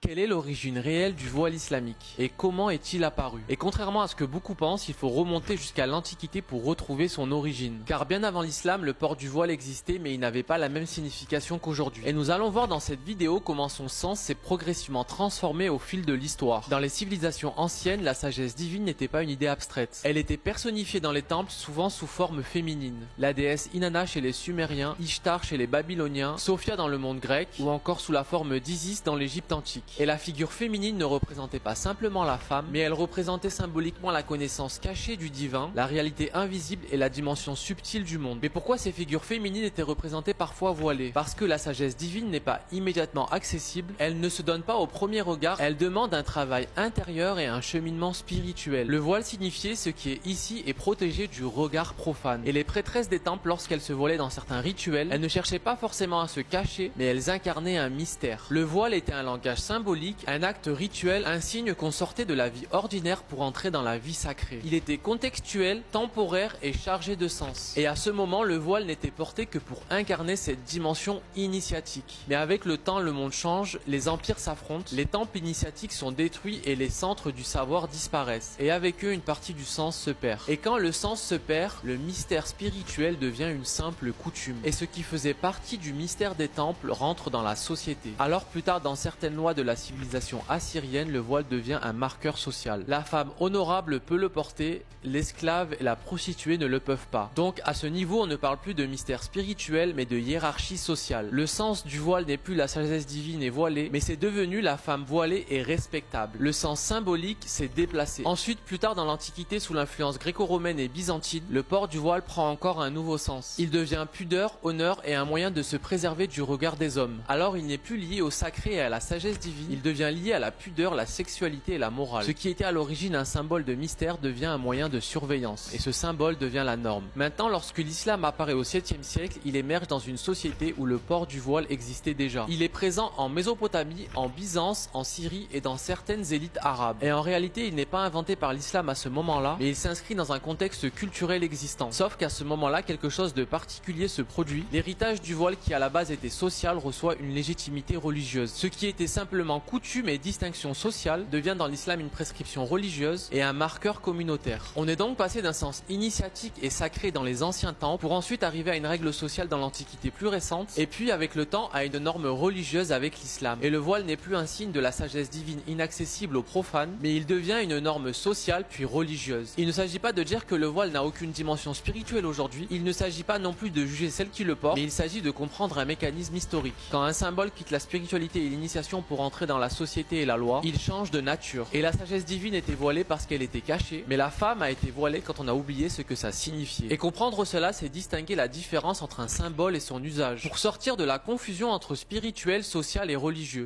Quelle est l'origine réelle du voile islamique et comment est-il apparu? Et contrairement à ce que beaucoup pensent, il faut remonter jusqu'à l'Antiquité pour retrouver son origine. Car bien avant l'islam, le port du voile existait mais il n'avait pas la même signification qu'aujourd'hui. Et nous allons voir dans cette vidéo comment son sens s'est progressivement transformé au fil de l'histoire. Dans les civilisations anciennes, la sagesse divine n'était pas une idée abstraite. Elle était personnifiée dans les temples, souvent sous forme féminine. La déesse Inanna chez les Sumériens, Ishtar chez les Babyloniens, Sophia dans le monde grec ou encore sous la forme d'Isis dans l'Égypte antique. Et la figure féminine ne représentait pas simplement la femme, mais elle représentait symboliquement la connaissance cachée du divin, la réalité invisible et la dimension subtile du monde. Mais pourquoi ces figures féminines étaient représentées parfois voilées? Parce que la sagesse divine n'est pas immédiatement accessible, elle ne se donne pas au premier regard, elle demande un travail intérieur et un cheminement spirituel. Le voile signifiait ce qui est ici est protégé du regard profane. Et les prêtresses des temples, lorsqu'elles se voilaient dans certains rituels, elles ne cherchaient pas forcément à se cacher, mais elles incarnaient un mystère. Le voile était un langage symbolique, un acte rituel, un signe qu'on sortait de la vie ordinaire pour entrer dans la vie sacrée. Il était contextuel, temporaire et chargé de sens. Et à ce moment, le voile n'était porté que pour incarner cette dimension initiatique. Mais avec le temps, le monde change, les empires s'affrontent, les temples initiatiques sont détruits et les centres du savoir disparaissent. Et avec eux, une partie du sens se perd. Et quand le sens se perd, le mystère spirituel devient une simple coutume. Et ce qui faisait partie du mystère des temples rentre dans la société. Alors plus tard, dans certaines lois de la civilisation assyrienne, le voile devient un marqueur social. La femme honorable peut le porter, l'esclave et la prostituée ne le peuvent pas. Donc à ce niveau, on ne parle plus de mystère spirituel mais de hiérarchie sociale. Le sens du voile n'est plus la sagesse divine et voilée, mais c'est devenu la femme voilée et respectable. Le sens symbolique s'est déplacé. Ensuite, plus tard dans l'Antiquité, sous l'influence gréco-romaine et byzantine, le port du voile prend encore un nouveau sens. Il devient pudeur, honneur et un moyen de se préserver du regard des hommes. Alors il n'est plus lié au sacré et à la sagesse divine, il devient lié à la pudeur, la sexualité et la morale. Ce qui était à l'origine un symbole de mystère devient un moyen de surveillance. Et ce symbole devient la norme. Maintenant, lorsque l'islam apparaît au 7e siècle, il émerge dans une société où le port du voile existait déjà. Il est présent en Mésopotamie, en Byzance, en Syrie et dans certaines élites arabes. Et en réalité, il n'est pas inventé par l'islam à ce moment-là, mais il s'inscrit dans un contexte culturel existant. Sauf qu'à ce moment-là, quelque chose de particulier se produit. L'héritage du voile qui à la base était social reçoit une légitimité religieuse. Ce qui était simplement coutume et distinction sociale devient dans l'islam une prescription religieuse et un marqueur communautaire. On est donc passé d'un sens initiatique et sacré dans les anciens temps pour ensuite arriver à une règle sociale dans l'Antiquité plus récente et puis avec le temps à une norme religieuse avec l'islam. Et le voile n'est plus un signe de la sagesse divine inaccessible aux profanes, mais il devient une norme sociale puis religieuse. Il ne s'agit pas de dire que le voile n'a aucune dimension spirituelle aujourd'hui, il ne s'agit pas non plus de juger celle qui le porte, mais il s'agit de comprendre un mécanisme historique. Quand un symbole quitte la spiritualité et l'initiation pour entrer dans la société et la loi, il change de nature. Et la sagesse divine était voilée parce qu'elle était cachée, mais la femme a été voilée quand on a oublié ce que ça signifiait. Et comprendre cela, c'est distinguer la différence entre un symbole et son usage, pour sortir de la confusion entre spirituel, social et religieux.